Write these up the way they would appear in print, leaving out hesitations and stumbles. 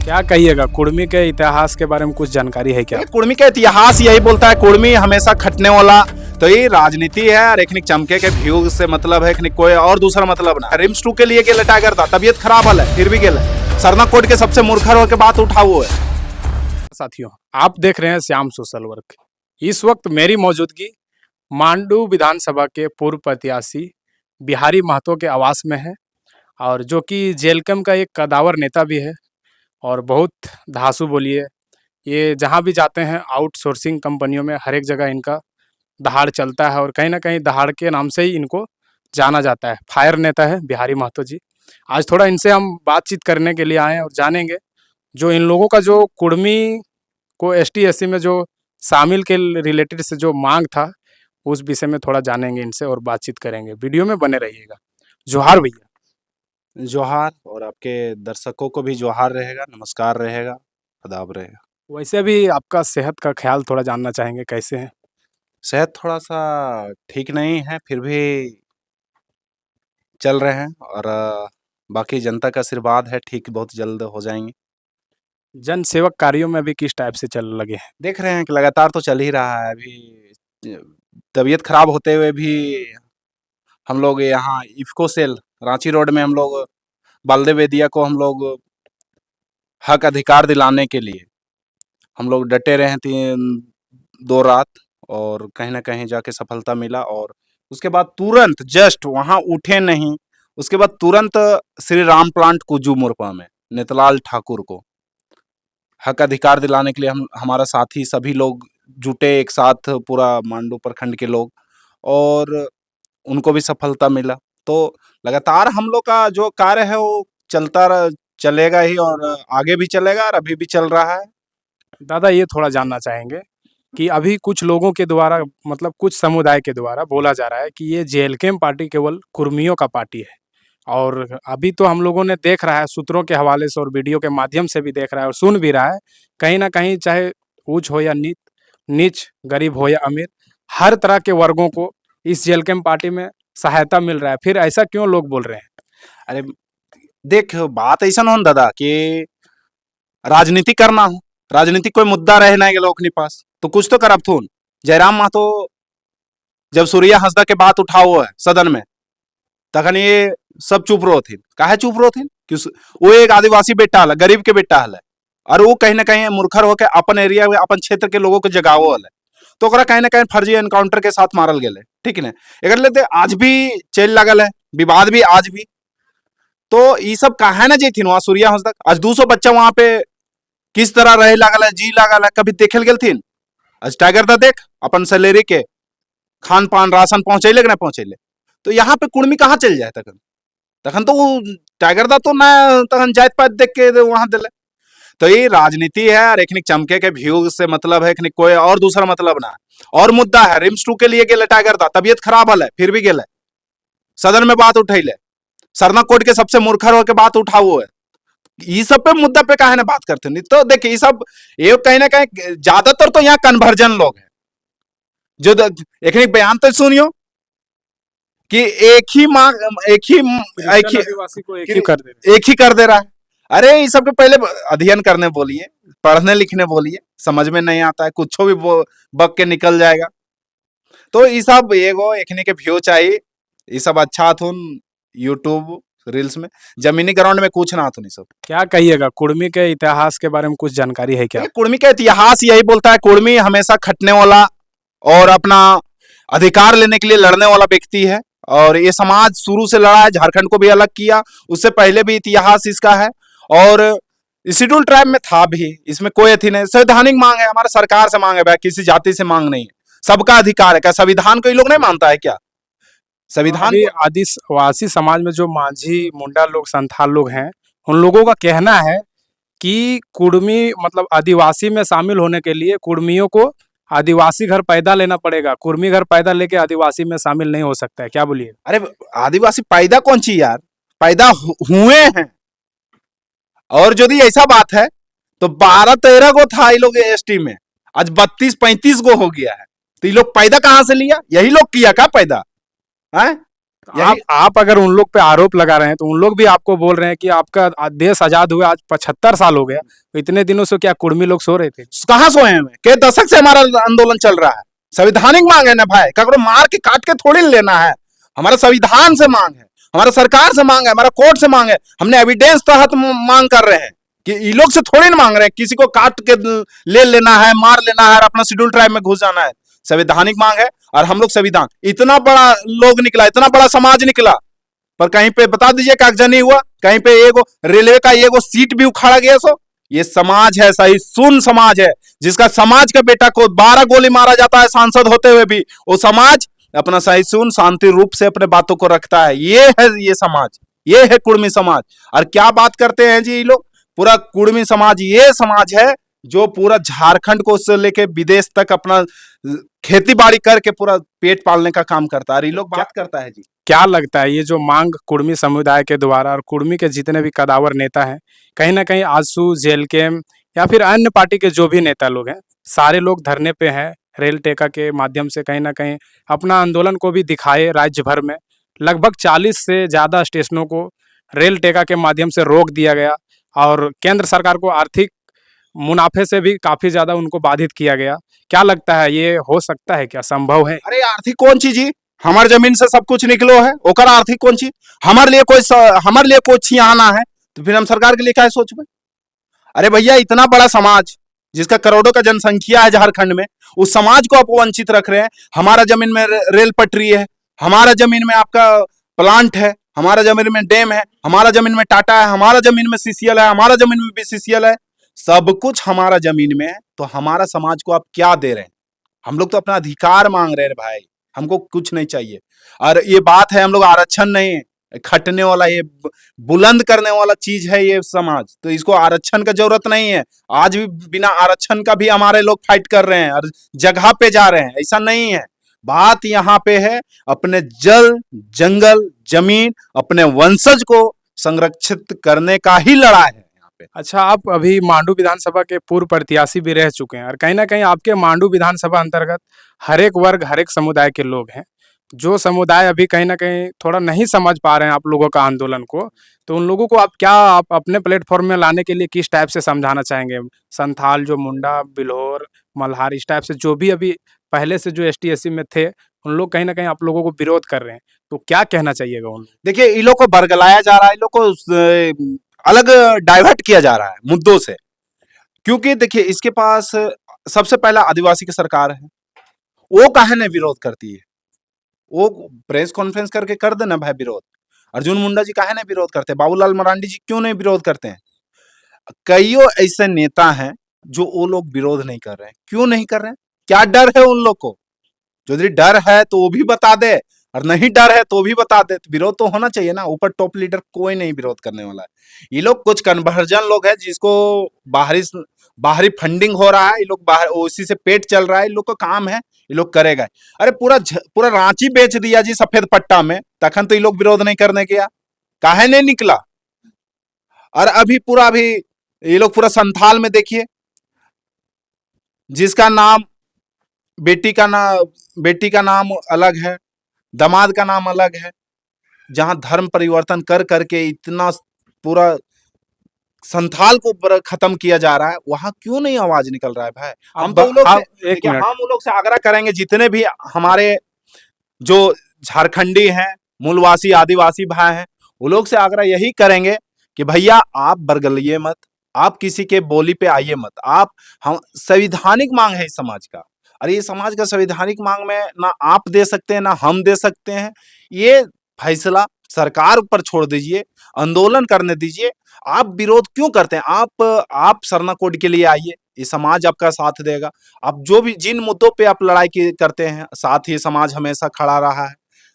क्या कहिएगा, कुर्मी के इतिहास के बारे में कुछ जानकारी है क्या? कुर्मी का इतिहास यही बोलता है, कुर्मी हमेशा खटने वाला। तो ये राजनीति है और एक चमके के व्यू से मतलब है, एक कोई और दूसरा मतलब ना। रिम्स 2 के लिए गेले टाइगर था, तबीयत खराब हल है फिर भी गेले। सरना कोट के सबसे मूर्खर होकर बात उठा हुआ है। साथियों, आप देख रहे हैं श्याम सोशल वर्क। इस वक्त मेरी मौजूदगी मांडू विधानसभा के पूर्व प्रत्याशी बिहारी महतो के आवास में है, और जो कि जेलकम का एक कदावर नेता भी है और बहुत धांसू बोलिए। ये जहाँ भी जाते हैं आउटसोर्सिंग कंपनियों में हर एक जगह इनका दहाड़ चलता है, और कहीं ना कहीं दहाड़ के नाम से ही इनको जाना जाता है। फायर नेता है बिहारी महतो जी। आज थोड़ा इनसे हम बातचीत करने के लिए आए हैं और जानेंगे जो इन लोगों का जो कुर्मी को एसटी एससी में जो शामिल के रिलेटेड से जो मांग था, उस विषय में थोड़ा जानेंगे इनसे और बातचीत करेंगे। वीडियो में बने रहिएगा। जोहार भैया। जोहार, और आपके दर्शकों को भी जोहार रहेगा, नमस्कार रहेगा, आदाब रहेगा। वैसे भी आपका सेहत का ख्याल थोड़ा जानना चाहेंगे, कैसे हैं? सेहत थोड़ा सा ठीक नहीं है, फिर भी चल रहे हैं, और बाकी जनता का आशीर्वाद है, ठीक बहुत जल्द हो जाएंगे। जन सेवक कार्यों में भी किस टाइप से चल लगे हैं? देख रहे हैं कि लगातार तो चल ही रहा है। अभी तबीयत खराब होते हुए भी हम लोग यहाँ इफ्को सेल रांची रोड में हम लोग बलदेव वेदिया को हम लोग हक अधिकार दिलाने के लिए हम लोग डटे रहे 2 रात, और कहीं ना कहीं जाके सफलता मिला। और उसके बाद तुरंत जस्ट वहां उठे नहीं, उसके बाद तुरंत श्री राम प्लांट कुजू मोरपा में नेतलाल ठाकुर को हक अधिकार दिलाने के लिए हम हमारा साथी सभी लोग जुटे एक साथ, पूरा मांडू प्रखंड के लोग, और उनको भी सफलता मिला। तो लगातार हम लोग का जो कार्य है वो चलेगा ही, और आगे भी चलेगा, और अभी भी चल रहा है। दादा, ये थोड़ा जानना चाहेंगे कि अभी कुछ लोगों के द्वारा, मतलब कुछ समुदाय के द्वारा बोला जा रहा है कि ये जेएलकेएम पार्टी केवल कुर्मियों का पार्टी है। और अभी तो हम लोगों ने देख रहा है, सूत्रों के हवाले से और वीडियो के माध्यम से भी देख रहा है और सुन भी रहा है, कहीं ना कहीं चाहे ऊंच हो या नीच, गरीब हो या अमीर, हर तरह के वर्गों को इस जेएलकेएम पार्टी में सहायता मिल रहा है। फिर ऐसा क्यों लोग बोल रहे हैं? अरे देख, बात ऐसा ना हो दादा कि राजनीति करना हो, राजनीति कोई मुद्दा रहे ना लोग अपने पास, तो कुछ तो करब थून। जयराम महतो जब सूर्या हंसदा के बात उठा हुआ है सदन में, तखन ये सब चुप रो थी। काहे चुप रो थी? वो एक आदिवासी बेटा हल, गरीब के बेटा हल, और वो कहीं ना कहीं मूर्खर होकर अपन एरिया में अपन क्षेत्र के लोगों को जगावो हल, तो ओकरा कहीं ना कहीं फर्जी एनकाउंटर के साथ मारल गेले। ठीक है, एक लेते आज भी चल लगल है, विवाद भी आज भी। तो ये सब कहा ना जेथिन वहां सूर्या हंस तक आज 200 बच्चा वहां पे किस तरह रहे लागल है, जी लागल है, कभी देखल गेलथिन? आज टाइगर दा देख अपन सैलरी के खान पान राशन पहुंचेले कि नहीं पहुंचेले। तो यहाँ पे कुर्मी कहाँ चल जाए तखन? तखन तो वो टाइगर दा तो ना तखन जात पात देख के वहां दिले। तो ये राजनीति है, और एक चमके के व्यू से मतलब है, कोई और दूसरा मतलब ना। और मुद्दा है, रिम्स 2 के लिए गेले टाइगर दा, तबीयत खराब हल है फिर भी गेले। सदन में बात उठैले, सरना कोट के सबसे मूर्खर होकर बात उठा हुआ है। ये सब पे मुद्दा पे काहे ना बात करते नहीं? तो देखिए, ये सब ये कहीं ना कहीं ज्यादातर तो यहाँ कन्वर्जन लोग हैं जो एक बयान तो सुनियो कि एक ही आदिवासी को एक ही कर दे। एक ही कर दे रहा है। अरे ये सब के पहले अध्ययन करने बोलिए, पढ़ने लिखने बोलिए, समझ में नहीं आता है कुछ भी बक के निकल जाएगा। तो ये सब एगो एकने के व्यू चाहिए, ये सब अच्छा थुन यूट्यूब रील्स में, जमीनी ग्राउंड में कुछ ना थुन। सब क्या कहिएगा, कुर्मी के इतिहास के बारे में कुछ जानकारी है क्या? कुर्मी का इतिहास यही बोलता है, कुर्मी हमेशा खटने वाला और अपना अधिकार लेने के लिए लड़ने वाला व्यक्ति है। और ये समाज शुरू से लड़ा है, झारखंड को भी अलग किया, उससे पहले भी इतिहास इसका है। और शेड्यूल ट्राइब में था भी, इसमें कोई अथी नहीं। संवैधानिक मांग है, हमारा सरकार से मांग है भाई, किसी जाति से मांग नहीं है, सबका अधिकार है। क्या संविधान को ये लोग नहीं मानता है क्या? संविधान आदिवासी समाज में जो माझी, मुंडा लोग, संथाल लोग हैं, उन लोगों का कहना है कि कुर्मी मतलब आदिवासी में शामिल होने के लिए कुर्मियों को आदिवासी घर पैदा लेना पड़ेगा। कुर्मी घर पैदा लेके आदिवासी में शामिल नहीं हो सकता है। क्या बोलिए? अरे आदिवासी पैदा कौन ची यार, पैदा हुए हैं। और यदि ऐसा बात है तो 12-13 गो था ये लोग एसटी में, आज 32-35 गो हो गया है। तो ये लोग पैदा कहां से लिया? यही लोग किया क्या पैदा है? यही आप अगर उन लोग पे आरोप लगा रहे हैं तो उन लोग भी आपको बोल रहे हैं कि आपका देश आजाद हुआ आज 75 साल हो गया, तो इतने दिनों से क्या कुर्मी लोग सो रहे थे? कहाँ सोए हैं? के दशक से हमारा आंदोलन चल रहा है। संवैधानिक मांग है ना भाई, ककरो मार के काट के थोड़ी लेना है। हमारा संविधान से मांग है, हमारा सरकार से मांग है, हमारा कोर्ट से मांग है। हमने एविडेंस तहत मांग कर रहे हैं कि ये लोग से थोड़ी ना मांग रहे हैं किसी को काट के ले लेना है, मार लेना है और अपना शेड्यूल ट्राइब में घुस जाना है। संवैधानिक मांग है और हम लोग संविधान, इतना बड़ा लोग निकला, इतना बड़ा समाज निकला, पर कहीं पे बता दीजिए कागजा नहीं हुआ। कहीं पे एगो रेलवे का एगो सीट भी उखाड़ा गया। सो ये समाज है, सही सुन समाज है, जिसका समाज का बेटा को 12 गोली मारा जाता है सांसद होते हुए भी, वो समाज अपना सही सुन शांति रूप से अपने बातों को रखता है। ये है ये समाज, ये है कुर्मी समाज। और क्या बात करते हैं जी ये लोग, पूरा कुर्मी समाज ये समाज है जो पूरा झारखंड को उससे लेके विदेश तक अपना खेती बाड़ी करके पूरा पेट पालने का काम करता है। और ये लोग बात करता है जी। क्या लगता है ये जो मांग कुर्मी समुदाय के द्वारा और कुर्मी के जितने भी कदावर नेता हैं, कहीं ना कहीं आजसू, जेलकेम या फिर अन्य पार्टी के जो भी नेता लोग हैं, सारे लोग धरने पे हैं, रेल टेका के माध्यम से कहीं ना कहीं अपना आंदोलन को भी दिखाए राज्य भर में। लगभग 40 से ज़्यादा स्टेशनों को रेल टेका के माध्यम से रोक दिया गया और केंद्र सरकार को आर्थिक मुनाफे से भी काफ़ी ज़्यादा उनको बाधित किया गया। क्या लगता है ये हो सकता है, क्या संभव है? अरे आर्थिक कौन चीज जी, हमारे जमीन से सब कुछ निकलो है, ओकर आर्थिक कौन चीज? हमारे लिए कोई छियाना है तो फिर हम सरकार के लिए क्या सोचबे? अरे भैया इतना बड़ा समाज जिसका करोड़ों का जनसंख्या है झारखंड में, उस समाज को आप वंचित रख रहे हैं। हमारा जमीन में रेल पटरी है, हमारा जमीन में आपका प्लांट है, हमारा जमीन में डैम है, हमारा जमीन में टाटा है, हमारा जमीन में सीसीएल है, हमारा जमीन में बीसीसीएल है। सब कुछ हमारा जमीन में है, तो हमारा समाज को आप क्या दे रहे हैं? हम लोग तो अपना अधिकार मांग रहे हैं भाई, हमको कुछ नहीं चाहिए। और ये बात है, हम लोग आरक्षण नहीं खटने वाला, ये बुलंद करने वाला चीज है ये समाज, तो इसको आरक्षण का जरूरत नहीं है। आज भी बिना आरक्षण का भी हमारे लोग फाइट कर रहे हैं और जगह पे जा रहे हैं, ऐसा नहीं है। बात यहाँ पे है अपने जल जंगल जमीन अपने वंशज को संरक्षित करने का ही लड़ाई है यहाँ पे। अच्छा, आप अभी मांडू विधानसभा के पूर्व प्रत्याशी भी रह चुके हैं और कहीं ना कहीं आपके मांडू विधानसभा अंतर्गत हर एक वर्ग, हर एक समुदाय के लोग हैं। जो समुदाय अभी कहीं ना कहीं थोड़ा नहीं समझ पा रहे हैं आप लोगों का आंदोलन को, तो उन लोगों को आप अपने प्लेटफॉर्म में लाने के लिए किस टाइप से समझाना चाहेंगे? संथाल, जो मुंडा, बिल्होर, मल्हार, इस टाइप से जो भी अभी पहले से जो एसटी एससी में थे, उन लोग कहीं ना कहीं आप लोगों को विरोध कर रहे हैं, तो क्या कहना चाहिएगा उन? देखिए इन लोग को बरगलाया जा रहा है, इन लोग को अलग डाइवर्ट किया जा रहा है मुद्दों से। क्योंकि देखिए इसके पास सबसे पहला आदिवासी की सरकार है, वो काहे ने विरोध करती है? वो प्रेस कॉन्फ्रेंस करके कर देना भाई विरोध। अर्जुन मुंडा जी काहे ने विरोध करते हैं? बाबूलाल मरांडी जी क्यों नहीं विरोध करते हैं? कईयों ऐसे नेता हैं जो वो लोग विरोध नहीं कर रहे हैं। क्यों नहीं कर रहे हैं? क्या डर है उन लोग को? यदि डर है तो वो भी बता दे, और नहीं डर है तो भी बता दे। तो विरोध तो होना चाहिए ना, ऊपर टॉप लीडर कोई नहीं विरोध करने वाला है। ये लोग कुछ कन्वर्जन लोग हैं जिसको बाहरी बाहरी फंडिंग हो रहा है, ये लोग बाहर उसी से पेट चल रहा है, ये लोग का काम है, ये लोग करेगा। अरे पूरा रांची बेच दिया जी सफेद पट्टा में, तखन तो ये लोग विरोध नहीं करने गया, काहे नहीं निकला? और अभी ये लोग पूरा संथाल में देखिए, जिसका नाम बेटी का नाम अलग है, दामाद का नाम अलग है, जहां धर्म परिवर्तन कर करके इतना पूरा संथाल को खत्म किया जा रहा है, वहां क्यों नहीं आवाज निकल रहा है भाई? हम तो उन लोग से एक देखिए, मिनट, हम उन लोग से आग्रह करेंगे, जितने भी हमारे जो झारखंडी हैं, मूलवासी आदिवासी भाई हैं, वो लोग से आग्रह यही करेंगे कि भैया आप बरगलिए मत, आप किसी के बोली पे आइए मत। आप हम संवैधानिक मांग है इस समाज का, और ये समाज का संवैधानिक मांग में ना आप दे सकते हैं ना हम दे सकते हैं। ये फैसला सरकार पर छोड़ दीजिए, आंदोलन करने दीजिए। आप विरोध क्यों करते हैं? आप सरना कोड के लिए आइए, ये समाज आपका साथ देगा। आप जो भी जिन मुद्दों पे आप लड़ाई करते हैं, साथ ही समाज हमेशा खड़ा रहा है।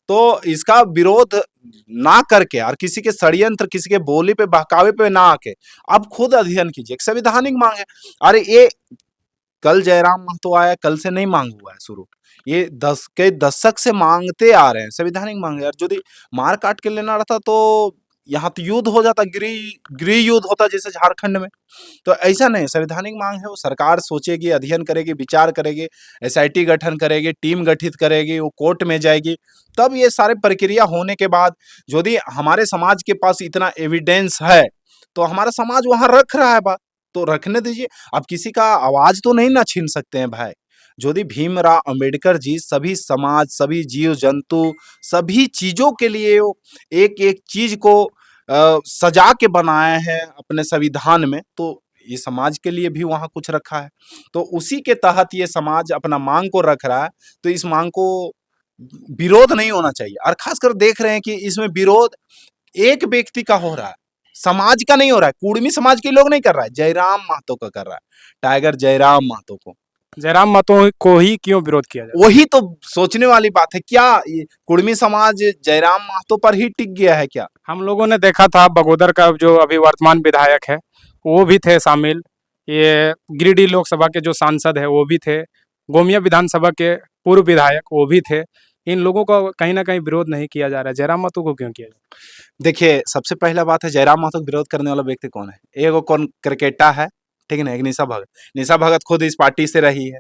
तो इसका विरोध ना करके और किसी के षड्यंत्र, किसी के बोली पे बहकावे पे ना आके आप खुद अध्ययन कीजिए। संवैधानिक मांग है। अरे ये कल जयराम महतो आया, कल से नहीं मांग हुआ है शुरू, ये दशक से मांगते आ रहे हैं। संवैधानिक मांग है, और यदि मार काट के लेना रहता तो यहाँ तो युद्ध हो जाता, गृह युद्ध होता जैसे झारखंड में। तो ऐसा नहीं, संवैधानिक मांग है वो सरकार सोचेगी, अध्ययन करेगी, विचार करेगी, एसआईटी गठन करेगी, टीम गठित करेगी, वो कोर्ट में जाएगी, तब ये सारे प्रक्रिया होने के बाद यदि हमारे समाज के पास इतना एविडेंस है तो हमारा समाज वहां रख रहा है बात, तो रखने दीजिए। अब किसी का आवाज तो नहीं ना छीन सकते हैं भाई। यदि भीमराव अंबेडकर जी सभी समाज, सभी जीव जंतु, सभी चीजों के लिए एक एक चीज को सजा के बनाए हैं अपने संविधान में, तो ये समाज के लिए भी वहां कुछ रखा है। तो उसी के तहत ये समाज अपना मांग को रख रहा है, तो इस मांग को विरोध नहीं होना चाहिए। और खासकर देख रहे हैं कि इसमें विरोध एक व्यक्ति का हो रहा है, समाज का नहीं हो रहा है। कुड़मी समाज के लोग नहीं कर रहा है, जयराम महतो का कर रहा है, टाइगर जयराम महतो को। जयराम महतो को ही क्यों विरोध किया जाए? वही तो सोचने वाली बात है। क्या ये कुड़मी समाज जयराम महतो पर ही टिक गया है क्या? हम लोगों ने देखा था बगोदर का जो अभी वर्तमान विधायक है वो भी थे शामिल, ये गिरिडीह लोकसभा के जो सांसद है वो भी थे, गोमिया विधानसभा के पूर्व विधायक वो भी थे। इन लोगों का कहीं ना कहीं विरोध नहीं किया जा रहा है, जयराम महतो को क्यों किया जा रहा है? देखिए, सबसे पहला बात है, जयराम महतो का विरोध करने वाला व्यक्ति कौन है? एगो कौन क्रिकेटा है, ठीक है ना, एक निशा भगत। निशा भगत खुद इस पार्टी से रही है,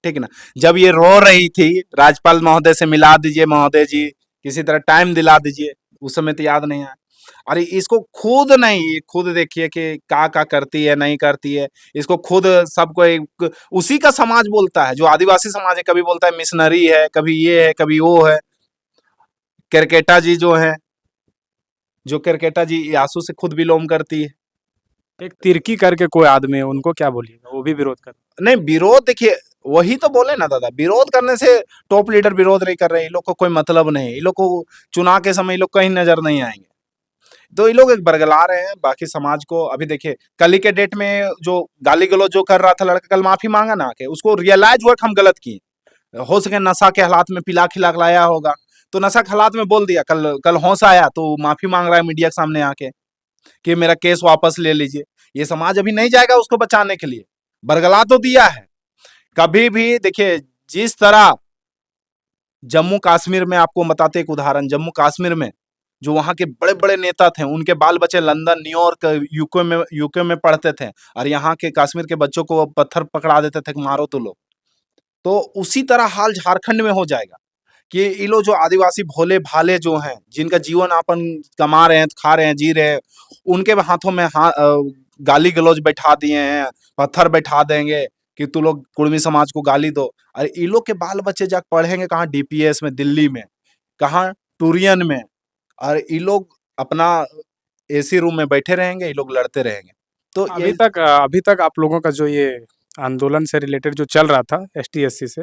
ठीक है ना। जब ये रो रही थी राज्यपाल महोदय से, मिला दीजिए महोदय जी, किसी तरह टाइम दिला दीजिए, उस समय तो याद नहीं आया। अरे इसको खुद नहीं, खुद देखिए कि क्या करती है, नहीं करती है। इसको खुद सबको उसी का समाज बोलता है, जो आदिवासी समाज है, कभी बोलता है मिशनरी है, कभी ये है, कभी वो है। क्रिकेटा जी जो है, जो क्रिकेटा जी यासू से खुद बिलोंग करती है। एक तिर्की करके कोई आदमी है, उनको क्या बोलिएगा, वो भी विरोध कर। नहीं, विरोध देखिए, वही तो बोले ना दादा, विरोध करने से टॉप लीडर विरोध नहीं कर रहे, ये लोग को कोई मतलब नहीं, ये लोग को चुनाव के समय ये लोग कहीं नजर नहीं आएंगे, तो ये लोग एक बरगला रहे हैं बाकी समाज को। अभी देखिए, कल ही के डेट में जो गाली गलौज जो कर रहा था लड़का, कल माफी मांगा ना आके, उसको रियलाइज हुआ कि हम गलत किए। हो सके नशा के हालात में पिला खिला लाया होगा, तो नशा के हालात में बोल दिया, कल होश आया तो माफी मांग रहा है मीडिया के सामने आके कि मेरा केस वापस ले लीजिए। ये समाज अभी नहीं जाएगा उसको बचाने के लिए, बरगला तो दिया है। कभी भी देखिए, जिस तरह जम्मू कश्मीर में, आपको बताते एक उदाहरण, जम्मू कश्मीर में जो वहां के बड़े बड़े नेता थे, उनके बाल बच्चे लंदन, न्यूयॉर्क, यूके में पढ़ते थे, और यहाँ के कश्मीर के बच्चों को पत्थर पकड़ा देते थे, मारो तो लो। तो उसी तरह हाल झारखंड में हो जाएगा कि ये लोग जो आदिवासी भोले भाले जो हैं, जिनका जीवन यापन कमा रहे हैं, खा रहे हैं, जी रहे हैं, उनके हाथों में गाली गलौज बैठा दिए हैं, पत्थर बैठा देंगे कि तू लोग कुड़मी समाज को गाली दो। अरे ये लोग के बाल बच्चे जाकर पढ़ेंगे कहाँ? डीपीएस में, दिल्ली में, कहाँ? टूरियन में। और ये लोग अपना एसी रूम में बैठे रहेंगे, ये लोग लड़ते रहेंगे। तो अभी तक आप लोगों का जो ये आंदोलन से रिलेटेड जो चल रहा था एसटी एससी से,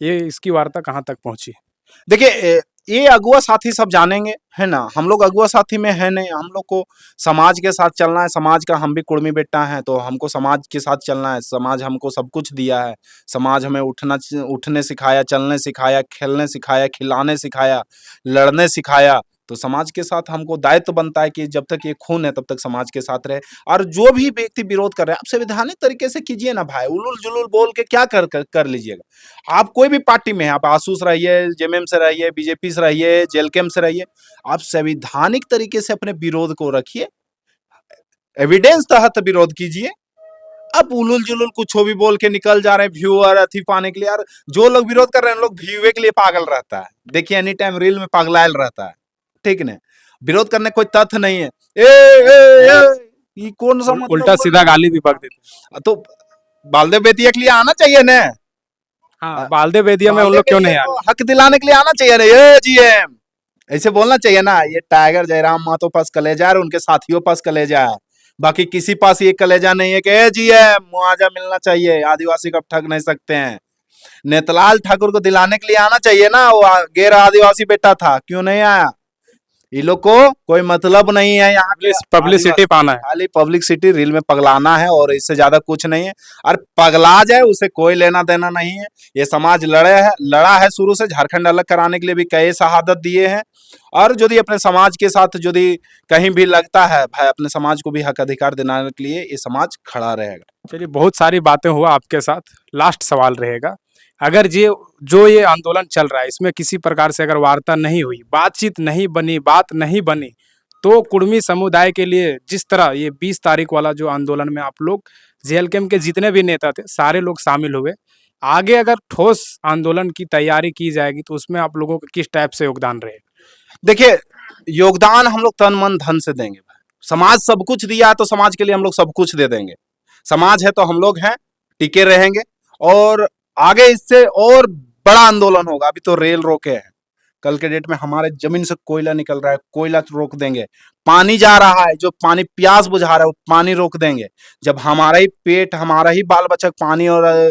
ये इसकी वार्ता कहाँ तक पहुंची? देखिए, ये अगुआ साथी सब जानेंगे, है ना। हम लोग अगुआ साथी में है नहीं, हम लोग को समाज के साथ चलना है। समाज का हम भी कुड़मी बेटा है, तो हमको समाज के साथ चलना है। समाज हमको सब कुछ दिया है, समाज हमें उठने सिखाया, चलने सिखाया, खेलने सिखाया, खिलाने सिखाया, लड़ने सिखाया। तो समाज के साथ हमको दायित्व बनता है कि जब तक ये खून है तब तक समाज के साथ रहे। और जो भी व्यक्ति विरोध कर रहे हैं, आप संवैधानिक तरीके से कीजिए ना भाई, उलुल जुलुल बोल के क्या कर लीजिएगा। आप कोई भी पार्टी में हैं, आप आसू से रहिए, जेएमएम से रहिए, बीजेपी से रहिए, जेलकेम से रहिए, आप संवैधानिक तरीके से अपने विरोध को रखिए, एविडेंस तहत विरोध कीजिए। अब उलुल जुलुल कुछ भी बोल के निकल जा रहे हैं व्यूअर अथी पाने के लिए। यार जो लोग विरोध कर रहे हैं, लोग व्यूए के लिए पागल रहता है। देखिए, एनी टाइम रील में पगलायल रहता है, ठीक है। विरोध करने कोई तथ्य नहीं है। ये कौन सा मतलब उल्टा सीधा गाली भी बक देते। तो बालदेव बेतिया के लिए आना चाहिए ना। हाँ, बालदेव बेतिया में उन लोग क्यों नहीं आ रहे? हक दिलाने के लिए आना चाहिए ना, ये जीएम ऐसे बोलना चाहिए ना। ये टाइगर जयराम महतो पास कलेजा है, उनके साथियों पास कलेजा है, बाकी किसी पास ये कलेजा नहीं है कि जीएम मुआवजा मिलना चाहिए, आदिवासी को ठग नहीं सकते हैं। नेतलाल ठाकुर को दिलाने के लिए आना चाहिए ना, वो गैर आदिवासी बेटा था, क्यों नहीं आया? ये लोग को कोई मतलब नहीं है, यहाँ पब्लिसिटी पाना है, खाली पब्लिसिटी, रील में पगलाना है, और इससे ज्यादा कुछ नहीं है। और पगला जाए उसे कोई लेना देना नहीं है। ये समाज लड़ा है शुरू से, झारखंड अलग कराने के लिए भी कई शहादत दिए हैं। और यदि अपने समाज के साथ यदि कहीं भी लगता है भाई, अपने समाज को भी हक अधिकार दिलाने के लिए ये समाज खड़ा रहेगा। चलिए, बहुत सारी बातें हुआ आपके साथ। लास्ट सवाल रहेगा, अगर ये आंदोलन चल रहा है, इसमें किसी प्रकार से अगर वार्ता नहीं हुई, बातचीत नहीं बनी, बात नहीं बनी, तो कुर्मी समुदाय के लिए जिस तरह ये 20 तारीख वाला जो आंदोलन में आप लोग जेएल कैंप के जितने भी नेता थे सारे लोग शामिल हुए, आगे अगर ठोस आंदोलन की तैयारी की जाएगी तो उसमें आप लोगों का किस टाइप से योगदान रहेगा? देखिए, योगदान हम लोग तन मन धन से देंगे भाई। समाज सब कुछ दिया है तो समाज के लिए हम लोग सब कुछ दे देंगे। समाज है तो हम लोग हैं, टिके रहेंगे और आगे इससे और बड़ा आंदोलन होगा। अभी तो रेल रोके हैं, कल के डेट में हमारे जमीन से कोयला निकल रहा है, कोयला रोक देंगे। पानी जा रहा है, जो पानी प्यास बुझा रहा है वो पानी रोक देंगे। जब हमारा ही पेट, हमारा ही बाल बच्चा पानी और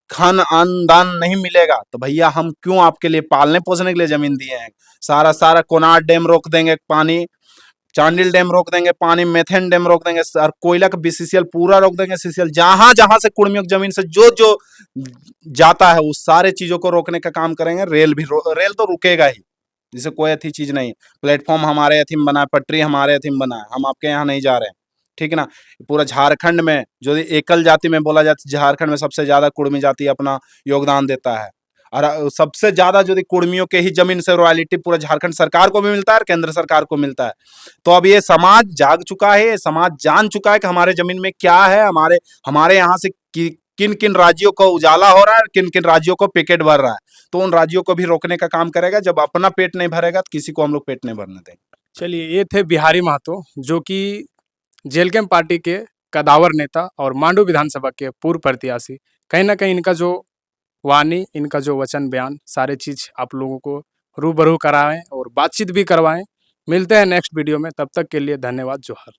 खान अन्न दान नहीं मिलेगा तो भैया हम क्यों आपके लिए पालने पोसने के लिए जमीन दिए हैं। सारा सारा कोनार डैम रोक देंगे पानी, चांडिल डैम रोक देंगे पानी, मेथेन डैम रोक देंगे, और कोयला का बीसीसीएल पूरा रोक देंगे। सीसीएल जहां जहां से कुर्मियों की जमीन से जो जो जाता है उस सारे चीजों को रोकने का काम करेंगे। रेल भी रेल तो रुकेगा ही, जिसे कोई अच्छी चीज नहीं। प्लेटफॉर्म हमारे अथीम बना है, पटरी हमारे अथीम बना है, हम आपके यहाँ नहीं जा रहे हैं, ठीक है ना। पूरा झारखंड में जो एकल जाति में बोला जाता है, झारखंड में सबसे ज्यादा कुर्मी जाति अपना योगदान देता है। और सबसे ज्यादा जो कुर्मियों के ही जमीन से रॉयल्टी पूरा झारखंड सरकार को भी मिलता है और केंद्र सरकार को मिलता है। तो अब ये समाज जाग चुका है, ये समाज जान चुका है कि हमारे जमीन में क्या है, हमारे यहाँ से किन किन राज्यों को उजाला हो रहा है, किन किन राज्यों को पिकेट भर रहा है। तो उन राज्यों को भी रोकने का काम करेगा। जब अपना पेट नहीं भरेगा तो किसी को हम लोग पेट नहीं भरने देंगे। चलिए, ये थे बिहारी महतो, जो कि जेएल कैंप पार्टी के कदावर नेता और मांडू विधानसभा के पूर्व प्रत्याशी। कहीं ना कहीं इनका जो वाणी, इनका जो वचन बयान, सारे चीज आप लोगों को रूबरू कराएं और बातचीत भी करवाएं। मिलते हैं नेक्स्ट वीडियो में, तब तक के लिए धन्यवाद, जोहार।